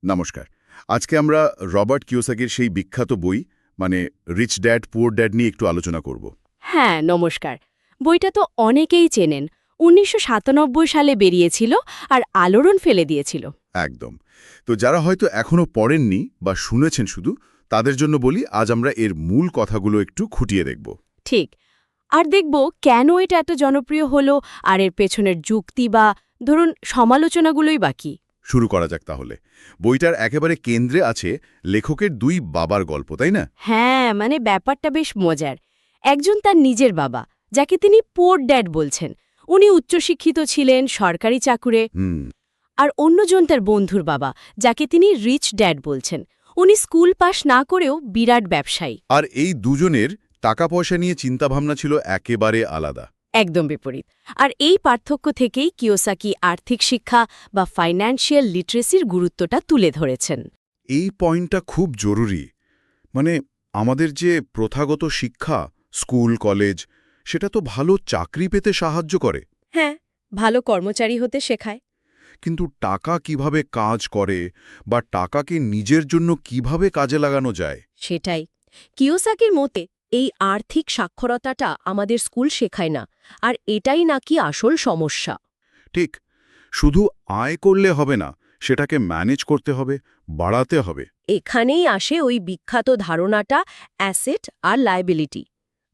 নমস্কার। আজকে আমরা রবার্ট কিওসাকির সেই বিখ্যাত বই মানে রিচ ড্যাড পুয়ার ড্যাড নিয়ে একটু আলোচনা করব। হ্যাঁ, নমস্কার। বইটা তো অনেকেই চেনেন। ১৯৯৭ সালে বেরিয়েছিল আর আলোড়ন ফেলে দিয়েছিল। একদম। তো যারা হয়তো এখনো পড়েননি বা শুনেছেন শুধু, তাদের জন্য বলি আজ আমরা এর মূল কথাগুলো একটু খুঁটিয়ে দেখব। ঠিক। আর দেখব কেন এটা এত জনপ্রিয় হলো আর এর পেছনের যুক্তি বা ধরুন সমালোচনাগুলোই বাকি। শুরু করা যাক তাহলে। বইটার একেবারে কেন্দ্রে আছে লেখকের দুই বাবার গল্প, তাই না? হ্যাঁ, মানে ব্যাপারটা বেশ মজার। একজন তার নিজের বাবা, যাকে তিনি পোর ড্যাড বলছেন। উনি উচ্চশিক্ষিত ছিলেন, সরকারি চাকুরে। হুম। আর অন্যজন তার বন্ধুর বাবা, যাকে তিনি রিচ ড্যাড বলছেন। উনি স্কুল পাশ না করেও বিরাট ব্যবসায়ী। আর এই দুজনের টাকা পয়সা নিয়ে চিন্তাভাবনা ছিল একেবারে আলাদা। একদম বিপরীত। আর এই পার্থক্য থেকেই কিওসাকি আর্থিক শিক্ষা বা ফাইন্যান্সিয়াল লিটারেসির গুরুত্বটা তুলে ধরেছেন। এই পয়েন্টটা খুব জরুরি। মানে আমাদের যে প্রথাগত শিক্ষা, স্কুল কলেজ, সেটা তো ভালো চাকরি পেতে সাহায্য করে, হ্যাঁ, ভালো কর্মচারী হতে শেখায়। কিন্তু টাকা কিভাবে কাজ করে বা টাকাকে নিজের জন্য কিভাবে কাজে লাগানো যায়। সেটাই। কিওসাকির মতে এই আর্থিক সাক্ষরতাটা আমাদের স্কুল শেখায় না, আর এটাই নাকি আসল সমস্যা। ঠিক, শুধু আয় করলে হবে না, সেটাকে ম্যানেজ করতে হবে, বাড়াতে হবে। এখানেই আসে ওই বিখ্যাত ধারণাটা অ্যাসেট আর লায়াবিলিটি,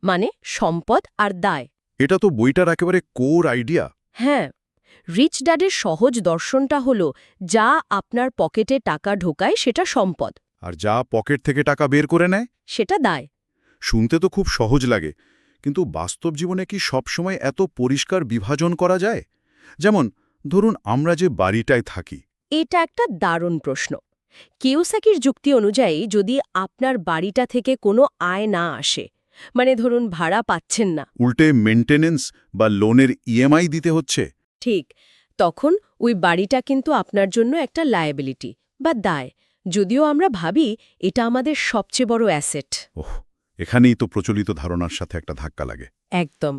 মানে সম্পদ আর দায়। এটা তো বইটার একেবারে কোর আইডিয়া। হ্যাঁ, রিচ ড্যাডের সহজ দর্শনটা হলো যা আপনার পকেটে টাকা ঢোকায় সেটা সম্পদ, আর যা পকেট থেকে টাকা বের করে নেয় সেটা দায়। শুনতে তো খুব সহজ লাগে, কিন্তু বাস্তব জীবনে কি সবসময় এত পরিষ্কার বিভাজন করা যায়? যেমন ধরুন আমরা যে বাড়িটায় থাকি, এটা একটা দারুণ প্রশ্ন। কিওসাকির যুক্তি অনুযায়ী যদি আপনার বাড়িটা থেকে কোনো আয় না আসে, মানে ধরুন ভাড়া পাচ্ছেন না, উল্টে মেইনটেনেন্স বা লোনের ইএমআই দিতে হচ্ছে, ঠিক, তখন ওই বাড়িটা কিন্তু আপনার জন্য একটা লায়াবিলিটি বা দায়, যদিও আমরা ভাবি এটা আমাদের সবচেয়ে বড় অ্যাসেট। ওহ, এখানেই তো প্রচলিত ধারণার সাথে একটা ধাক্কা লাগে। একদম।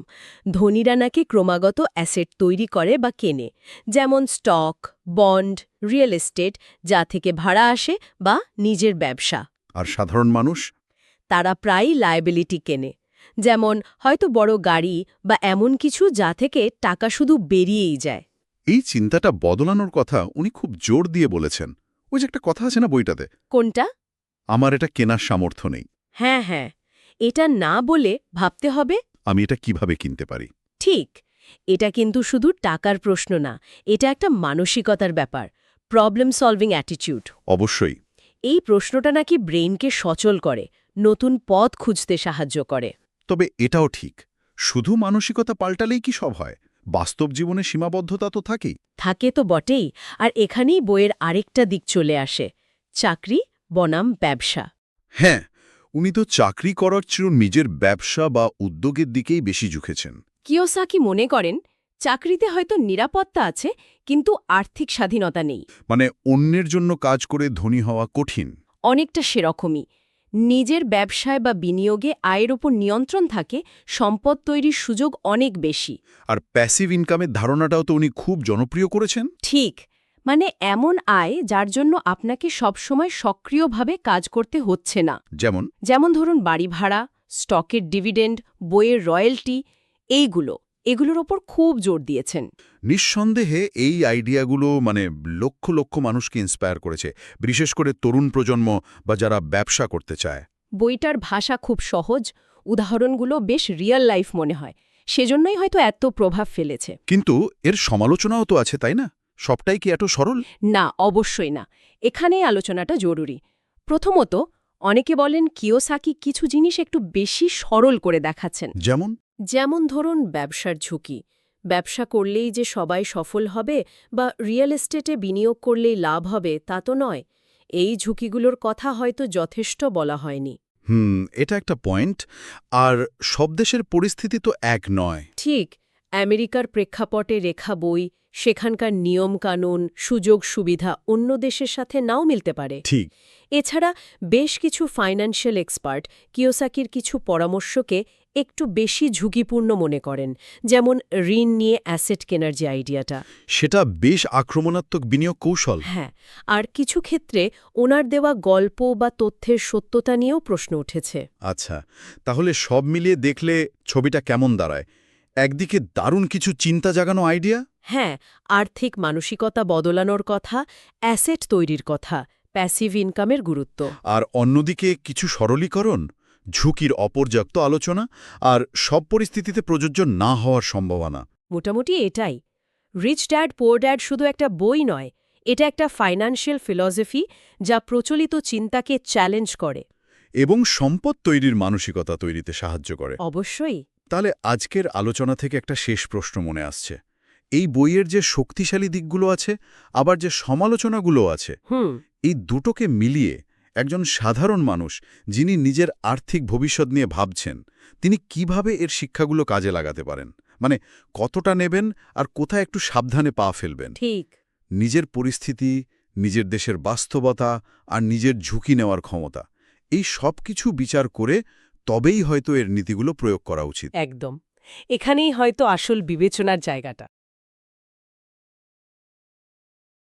ধনীরা নাকি ক্রমাগত অ্যাসেট তৈরি করে বা কেনে, যেমন স্টক, বন্ড, রিয়েল এস্টেট, যা থেকে ভাড়া আসে, বা নিজের ব্যবসা। আর সাধারণ মানুষ? তারা প্রায়ই লায়াবিলিটি কেনে, যেমন হয়তো বড় গাড়ি বা এমন কিছু যা থেকে টাকা শুধু বেরিয়েই যায়। এই চিন্তাটা বদলানোর কথা উনি খুব জোর দিয়ে বলেছেন। ওই যে একটা কথা আছে না বইটাতে, কোনটা? আমার এটা কেনার সামর্থ্য নেই, হ্যাঁ হ্যাঁ, এটা না বলে ভাবতে হবে। আমি এটা কিভাবে কিনতে পারি। ঠিক। এটা কিন্তু শুধু টাকার প্রশ্ন না, এটা একটা মানসিকতার ব্যাপার, প্রবলেম সলভিং অ্যাটিটিউড। অবশ্যই। এই প্রশ্নটা নাকি ব্রেইনকে সচল করে, নতুন পথ খুঁজতে সাহায্য করে। তবে এটাও ঠিক, শুধু মানসিকতা পাল্টালেই কি সব হয়? বাস্তব জীবনে সীমাবদ্ধতা তো থাকেই। থাকে তো বটেই, আর এখানেই বইয়ের আরেকটা দিক চলে আসে, চাকরি বনাম ব্যবসা। হ্যাঁ, উনি তো চাকরি করার চেয়ে নিজের ব্যবসা বা উদ্যোগের দিকেই বেশি ঝুঁকেছেন। কিওসাকি মনে করেন চাকরিতে হয়তো নিরাপত্তা আছে, কিন্তু আর্থিক স্বাধীনতা নেই। মানে অন্যের জন্য কাজ করে ধনী হওয়া কঠিন। অনেকটা সেরকমই। নিজের ব্যবসায় বা বিনিয়োগে আয়ের ওপর নিয়ন্ত্রণ থাকে, সম্পদ তৈরির সুযোগ অনেক বেশি। আর প্যাসিভ ইনকামের ধারণাটাও তো উনি খুব জনপ্রিয় করেছেন। ঠিক, মানে এমন আয় যার জন্য আপনাকে সবসময় সক্রিয়ভাবে কাজ করতে হচ্ছে না। যেমন? যেমন ধরুন বাড়ি ভাড়া, স্টকের ডিভিডেন্ড, বইয়ের রয়্যালটি, এগুলোর ওপর খুব জোর দিয়েছেন। নিঃসন্দেহে এই আইডিয়াগুলো লক্ষ লক্ষ মানুষকে ইন্সপায়ার করেছে, বিশেষ করে তরুণ প্রজন্ম বা যারা ব্যবসা করতে চায়। বইটার ভাষা খুব সহজ, উদাহরণগুলো বেশ রিয়েল লাইফ মনে হয়, সেজন্যই হয়তো এত প্রভাব ফেলেছে। কিন্তু এর সমালোচনাও তো আছে, তাই না? সবটাই কি এত সরল? না, অবশ্যই না। এখানেই আলোচনাটা জরুরি। প্রথমত, অনেকে বলেন কিওসাকি কিছু জিনিস একটু বেশি সরল করে দেখাচ্ছেন। যেমন? যেমন ধরুন ব্যবসার ঝুঁকি। ব্যবসা করলেই যে সবাই সফল হবে বা রিয়েল এস্টেটে বিনিয়োগ করলেই লাভ হবে তা তো নয়। এই ঝুঁকিগুলোর কথা হয়তো যথেষ্ট বলা হয়নি। এটা একটা পয়েন্ট। আর সব দেশের পরিস্থিতি তো এক নয়। ঠিক, আমেরিকার প্রেক্ষাপটে রেখা বই, সেখানকার নিয়মকানুন, সুযোগ সুবিধা অন্য দেশের সাথে নাও মিলতে পারে। ঠিক। এছাড়া বেশ কিছু ফাইন্যান্সিয়াল এক্সপার্ট কিওসাকির কিছু পরামর্শকে একটু বেশি ঝুঁকিপূর্ণ মনে করেন, যেমন ঋণ নিয়ে অ্যাসেট কেনার যে আইডিয়াটা। সেটা বেশ আক্রমণাত্মক বিনিয়োগ কৌশল। হ্যাঁ, আর কিছু ক্ষেত্রে ওনার দেওয়া গল্প বা তথ্যের সত্যতা নিয়েও প্রশ্ন উঠেছে। আচ্ছা, তাহলে সব মিলিয়ে দেখলে ছবিটা কেমন দাঁড়ায়? একদিকে দারুণ কিছু চিন্তা জাগানো আইডিয়া, হ্যাঁ, আর্থিক মানসিকতা বদলানোর কথা, অ্যাসেট তৈরির কথা, প্যাসিভ ইনকামের গুরুত্ব। আর অন্যদিকে কিছু সরলীকরণ, ঝুঁকির অপর্যাপ্ত আলোচনা আর সব পরিস্থিতিতে প্রযোজ্য না হওয়ার সম্ভাবনা। মোটামুটি এটাই। রিচ ড্যাড পোর ড্যাড শুধু একটা বই নয়, এটা একটা ফাইন্যান্সিয়াল ফিলসফি যা প্রচলিত চিন্তাকে চ্যালেঞ্জ করে। এবং সম্পদ তৈরির মানসিকতা তৈরিতে সাহায্য করে। অবশ্যই। তাহলে আজকের আলোচনা থেকে একটা শেষ প্রশ্ন মনে আসছে। এই বইয়ের যে শক্তিশালী দিকগুলো আছে, আবার যে সমালোচনাগুলো আছে, এই দুটোকে মিলিয়ে একজন সাধারণ মানুষ যিনি নিজের আর্থিক ভবিষ্যৎ নিয়ে ভাবছেন, তিনি কিভাবে এর শিক্ষাগুলো কাজে লাগাতে পারেন? মানে কতটা নেবেন আর কোথায় একটু সাবধানে পা ফেলবেন? ঠিক। নিজের পরিস্থিতি, নিজের দেশের বাস্তবতা আর নিজের ঝুঁকি নেওয়ার ক্ষমতা, এই সব কিছু বিচার করে তবেই হয়তো এর নীতিগুলো প্রয়োগ করা উচিত। একদম। এখানেই হয়তো আসল বিবেচনার জায়গাটা।